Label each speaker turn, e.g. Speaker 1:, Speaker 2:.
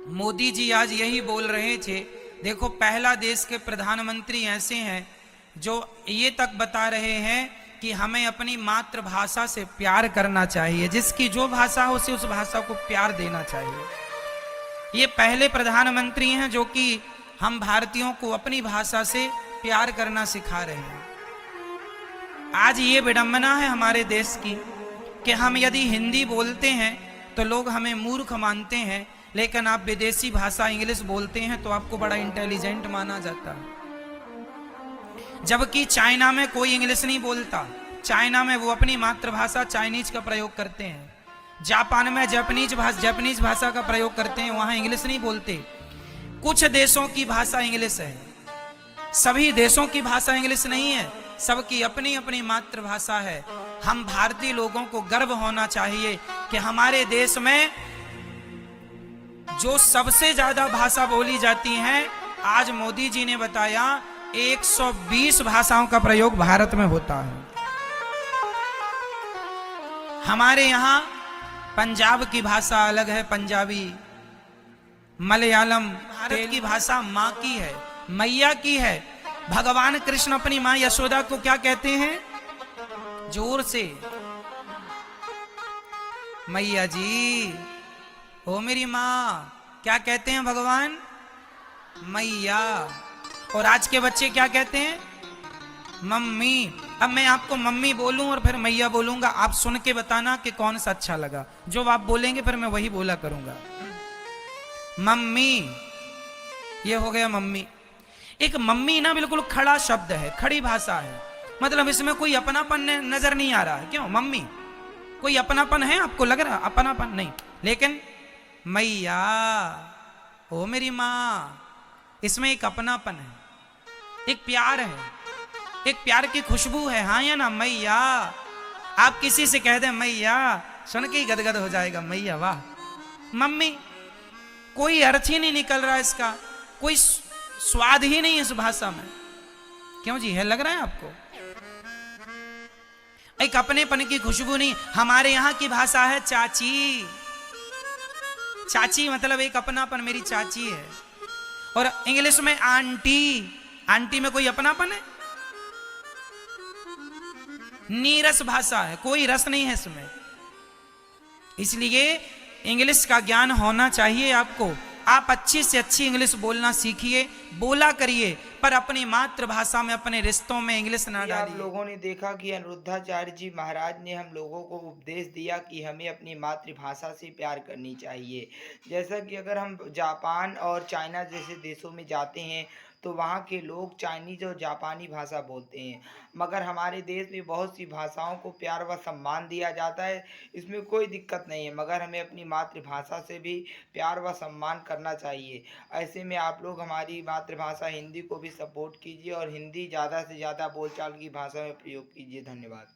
Speaker 1: मोदी जी आज यही बोल रहे थे। देखो, पहला देश के प्रधानमंत्री ऐसे हैं जो ये तक बता रहे हैं कि हमें अपनी मातृभाषा से प्यार करना चाहिए, जिसकी जो भाषा हो उसे उस भाषा को प्यार देना चाहिए। ये पहले प्रधानमंत्री हैं जो कि हम भारतीयों को अपनी भाषा से प्यार करना सिखा रहे हैं। आज ये विडंबना है हमारे देश की कि हम यदि हिंदी बोलते हैं तो लोग हमें मूर्ख मानते हैं, लेकिन आप विदेशी भाषा इंग्लिश बोलते हैं तो आपको बड़ा इंटेलिजेंट माना जाता है। जबकि चाइना में कोई इंग्लिश नहीं बोलता, चाइना में वो अपनी मातृभाषा चाइनीज का प्रयोग करते हैं। जापान में जापानीज भाषा का प्रयोग करते हैं, वहां इंग्लिश नहीं बोलते। कुछ देशों की भाषा इंग्लिश है, सभी देशों की भाषा इंग्लिश नहीं है, सबकी अपनी अपनी मातृभाषा है। हम भारतीय लोगों को गर्व होना चाहिए कि हमारे देश में जो सबसे ज्यादा भाषा बोली जाती हैं, आज मोदी जी ने बताया 120 भाषाओं का प्रयोग भारत में होता है। हमारे यहां पंजाब की भाषा अलग है, पंजाबी, मलयालम। भारत की भाषा माँ की है, मैया की है। भगवान कृष्ण अपनी मां यशोदा को क्या कहते हैं? जोर से, मैया जी, ओ मेरी मां। क्या कहते हैं भगवान? मैया। और आज के बच्चे क्या कहते हैं? मम्मी। अब मैं आपको मम्मी बोलूं और फिर मैया बोलूंगा, आप सुन के बताना कि कौन सा अच्छा लगा। जो आप बोलेंगे फिर मैं वही बोला करूंगा। मम्मी, ये हो गया मम्मी। एक मम्मी ना बिल्कुल खड़ा शब्द है, खड़ी भाषा है, मतलब इसमें कोई अपनापन नजर नहीं आ रहा है। क्यों? मम्मी, कोई अपनापन है आपको लग रहा? अपनापन नहीं। लेकिन मैया, ओ मेरी माँ, इसमें एक अपनापन है, एक प्यार है, एक प्यार की खुशबू है। हाँ या ना? मैया। आप किसी से कह दें मैया, सुन के ही गदगद हो जाएगा। मैया, वाह। मम्मी, कोई अर्थ ही नहीं निकल रहा इसका, कोई स्वाद ही नहीं इस भाषा में। क्यों जी, है लग रहा है आपको? एक अपनेपन की खुशबू नहीं। हमारे यहां की भाषा है चाची। चाची मतलब एक अपनापन, मेरी चाची है। और इंग्लिश में आंटी, आंटी में कोई अपनापन है? नीरस भाषा है, कोई रस नहीं है इसमें। इसलिए इंग्लिश का ज्ञान होना चाहिए आपको। आप अच्छी से अच्छी इंग्लिश बोलना सीखिए, बोला करिए, पर अपनी मातृभाषा में, अपने रिश्तों में इंग्लिश ना डालिए।
Speaker 2: आप लोगों ने देखा कि अनिरुद्धाचार्य जी महाराज ने हम लोगों को उपदेश दिया कि हमें अपनी मातृभाषा से प्यार करनी चाहिए। जैसा कि अगर हम जापान और चाइना जैसे देशों में जाते हैं तो वहाँ के लोग चाइनीज और जापानी भाषा बोलते हैं, मगर हमारे देश में बहुत सी भाषाओं को प्यार व सम्मान दिया जाता है। इसमें कोई दिक्कत नहीं है, मगर हमें अपनी मातृभाषा से भी प्यार व सम्मान करना चाहिए। ऐसे में आप लोग हमारी मातृभाषा हिंदी को भी सपोर्ट कीजिए और हिंदी ज़्यादा से ज़्यादा बोलचाल की भाषा में प्रयोग कीजिए। धन्यवाद।